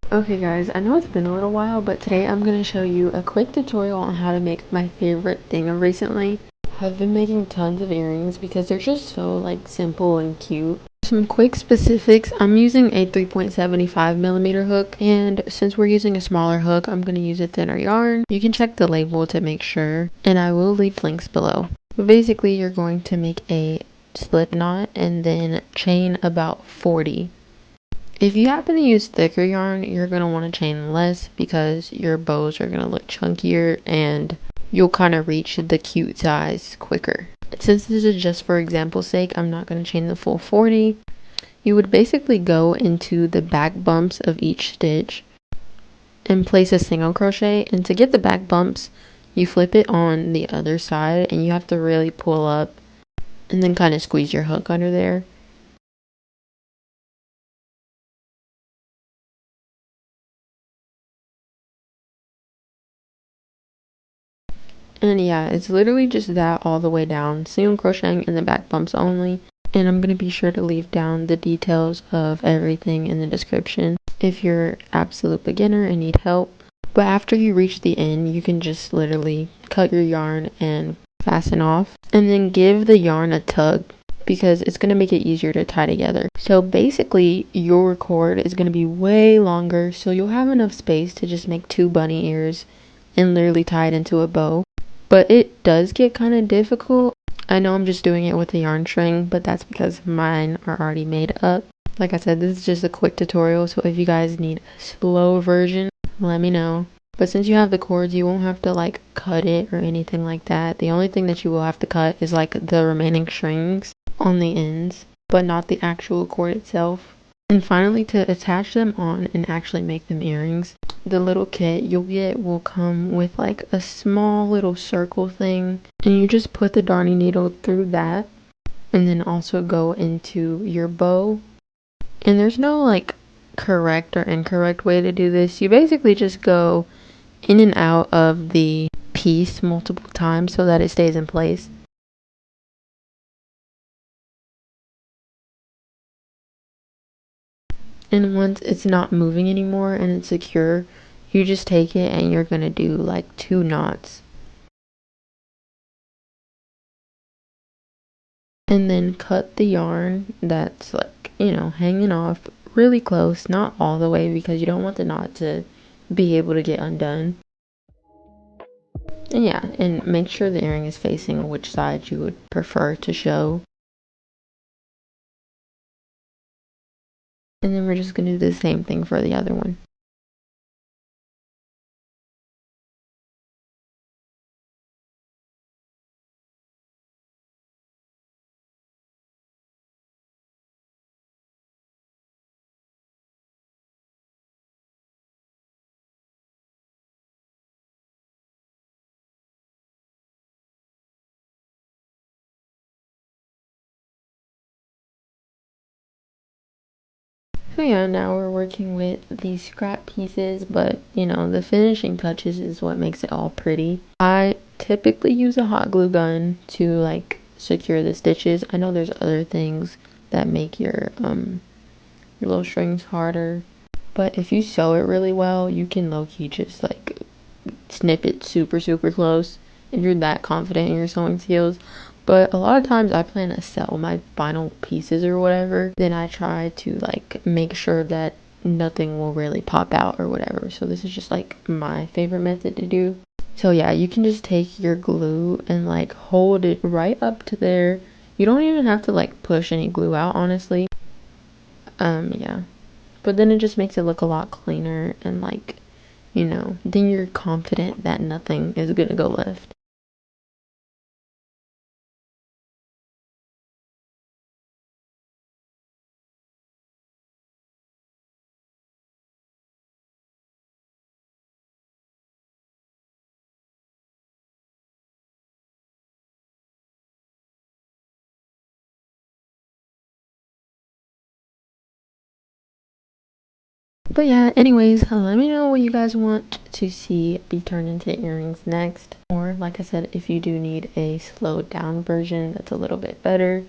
Okay guys, I know it's been a little while, but today I'm going to show you a quick tutorial on how to make my favorite thing of recently. I've been making tons of earrings because they're just so like simple and cute. Some quick specifics: I'm using a 3.75mm hook, and since we're using a smaller hook, I'm going to use a thinner yarn. You can check the label to make sure, and I will leave links below. But basically you're going to make a slip knot and then chain about 40. If you happen to use thicker yarn, you're going to want to chain less because your bows are going to look chunkier and you'll kind of reach the cute size quicker. Since this is just for example's sake, I'm not going to chain the full 40. You would basically go into the back bumps of each stitch and place a single crochet, and to get the back bumps, you flip it on the other side and you have to really pull up and then kind of squeeze your hook under there. And yeah, it's literally just that all the way down, single crocheting in the back bumps only. And I'm going to be sure to leave down the details of everything in the description if you're absolute beginner and need help. But after you reach the end, you can just literally cut your yarn and fasten off, and then give the yarn a tug because it's going to make it easier to tie together. So basically your cord is going to be way longer, so you'll have enough space to just make 2 bunny ears and literally tie it into a bow. But it does get kind of difficult. I know I'm just doing it with a yarn string, but that's because mine are already made up. Like I said, this is just a quick tutorial, so if you guys need a slow version, let me know. But since you have the cords, you won't have to like cut it or anything like that. The only thing that you will have to cut is like the remaining strings on the ends, but not the actual cord itself. And finally, to attach them on and actually make them earrings, the little kit you'll get will come with like a small little circle thing, and you just put the darning needle through that and then also go into your bow. And there's no like correct or incorrect way to do this. You basically just go in and out of the piece multiple times so that it stays in place. And once it's not moving anymore and it's secure, you just take it and you're gonna do like 2 knots. And then cut the yarn that's like, hanging off really close, not all the way because you don't want the knot to be able to get undone. And yeah, and make sure the earring is facing which side you would prefer to show. And then we're just gonna do the same thing for the other one. So yeah, now we're working with these scrap pieces, but the finishing touches is what makes it all pretty. I typically use a hot glue gun to like secure the stitches. I know there's other things that make your little strings harder, but if you sew it really well, you can low-key just like snip it super close if you're that confident in your sewing skills. But a lot of times I plan to sell my final pieces or whatever, then I try to like make sure that nothing will really pop out or whatever. So this is just like my favorite method to do. So yeah, you can just take your glue and like hold it right up to there. You don't even have to like push any glue out, honestly. Yeah, but then it just makes it look a lot cleaner, and like, then you're confident that nothing is gonna go left. But yeah, anyways, let me know what you guys want to see be turned into earrings next. Or like I said, if you do need a slowed down version that's a little bit better,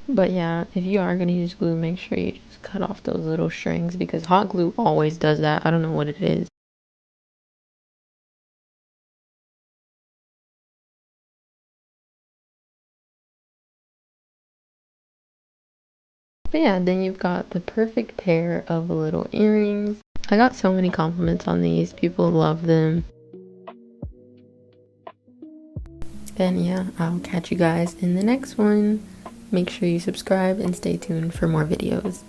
But yeah, if you are going to use glue, make sure you just cut off those little strings because hot glue always does that. I don't know what it is. But yeah, then you've got the perfect pair of little earrings. I got so many compliments on these. People love them. And yeah, I'll catch you guys in the next one. Make sure you subscribe and stay tuned for more videos.